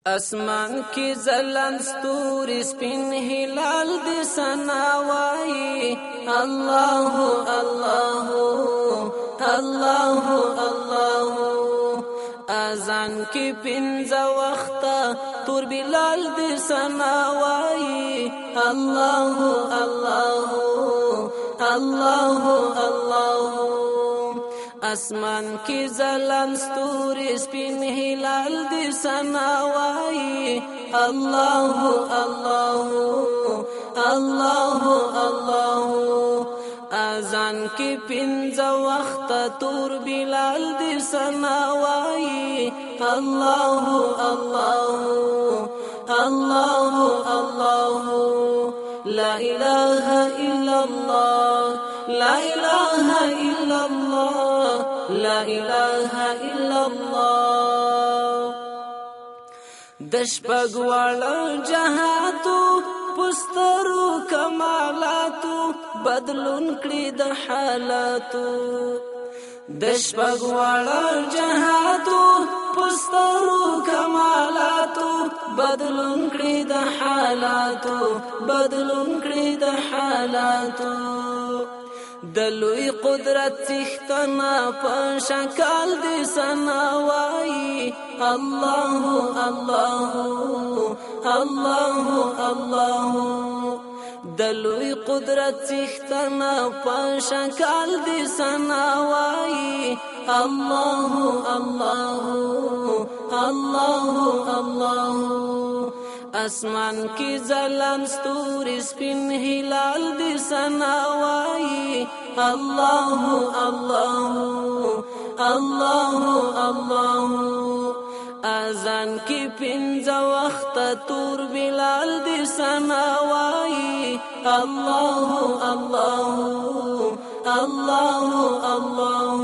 اسمان کی زلن ستوری سپین هلال دی سناوائی اللہ اللہ اللہ اللہ اذان کی پنځ وخته تور بلال دی سناوائی اللہ اللہ اللہ اللہ اسمان کی زلن ستوری سپین هلال دی سناوائی اللہ اللہ اللہ اللہ اذان کی پنځ وخت تور بلال دی سناوائی اللہ اللہ اللہ اللہ لا الہ الا اللہ لا الہ الا اللہ لا الہ الا اللہ دشپگوال جہاتو پسترو کمالاتو بدلون کړي د حالاتو دشپگوال جہاتو پسترو کمالاتو بدلون کړي د حالاتو بدلون کړي د حالاتو دلوی قدرت څښتنا په شکل دې سناوائی اللہ اللہ اللہ اللہ دلوی قدرت څښتنا په شکل دې سناوائی اللہ اللہ اللہ اللہ اسمان کی زلن ستوری سپین هلال دی سناوائی اللہ اللہ اللہ اللہ اذان کی پنځ وخت تور بلال دی سناوائی اللہ اللہ اللہ اللہ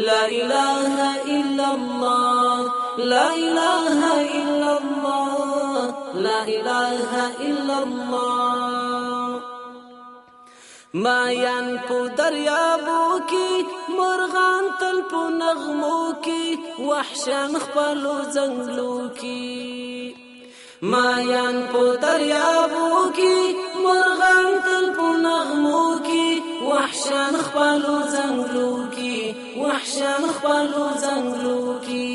لا الہ الا اللہ لا الہ الا اللہ لا الہ الا اللہ مایان پو دریابو کی مرغان تل پو نغمو کی وحشان خپلو زنگلو کی مایان پو دریابو کی مرغان تل پو نغمو کی وحشان خپلو زنگلو کی وحشان خپلو زنگلو کی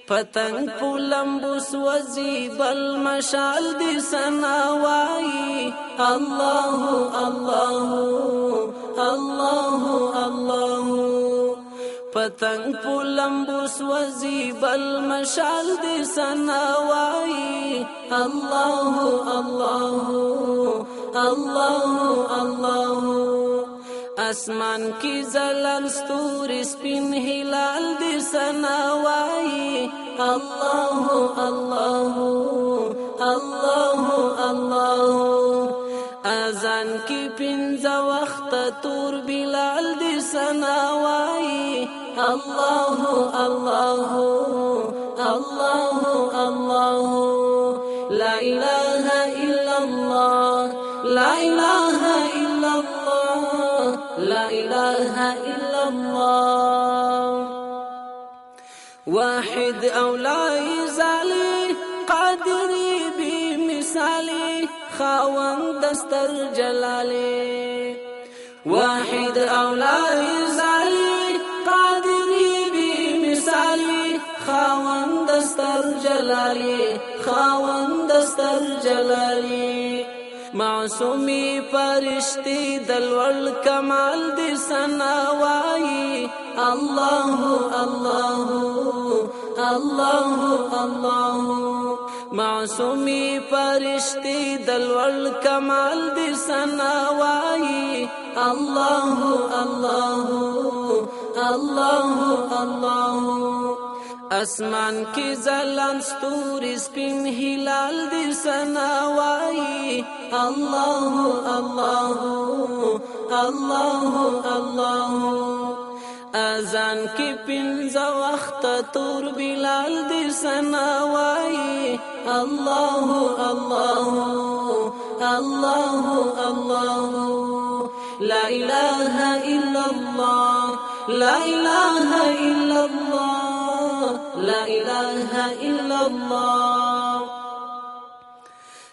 پتنگ پو لمبو سوزی بل مشال دی سناوائی اللہ اللہ اللہ اللہ پتنگ پو لمبو سوزی بل مشال دی سناوائی اللہ اللہ اللہ اللہ اسمان کی زلن ستوری سپین هلال دی سناوائی اللہ اللہ اللہ اللہ اذان کی پنځ وخت تور بلال دی سناوائی اللہ اللہ اللہ اللہ لا الہ الا اللہ لا الہ الا اللہ لا الہ الا اللہ واحد اولائی زالی قادری بی مثالی خاوند دستر جلالی واحد اولائی زالی قادری بی مثالی خاوند دستر جلالی خاوند دستر جلالی معصومی پرشتی دلول کمال دی سناوائی اللہ اللہ اللہ اللہ معصومی پرشتی دلول کمال دی سناوائی اللہ اللہ اللہ اللہ اسمان کی زلن ستوری سپین هلال دی سناوائی اللہ اللہ اللہ اللہ اذان کی پنځ وخت تور بلال دی سناوائی اللہ اللہ اللہ اللہ لا الہ الا اللہ لا الہ الا اللہ لا إله إلا الله.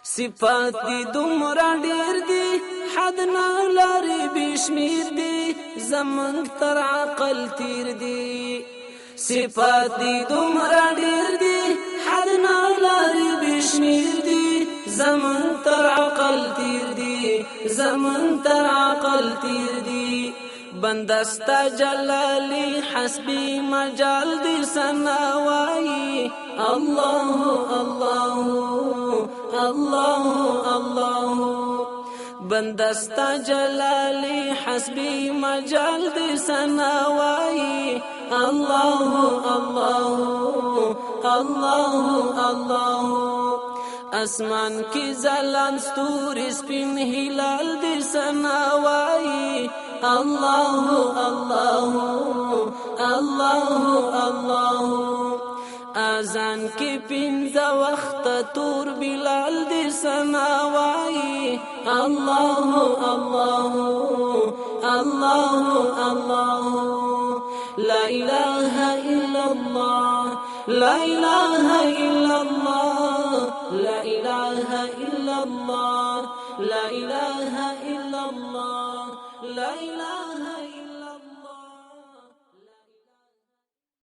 صفات دی دومره ډیر دی حد نه لري بشمیر دی زمنګ تر عقل تیر دی. صفات دی دومره ډیر دی حد نه لري بشمیر دی زمنګ تر عقل تیر دی زمنګ تر عقل تیر دی. بندستا جلالی حسبی مجال دی سناوائی الله الله الله الله. بندستا جلالی حسبی مجال دی سناوائی الله الله الله الله. اسمان کی زلان ستوری سپین هلال دی سناوائی الله الله الله الله. اذان کی پنځه وخت تور بلال دی سناوائی الله الله الله الله. لا إله إلا الله لا إله إلا الله لا إله إلا الله لا إله إلا الله لا إله إلا الله.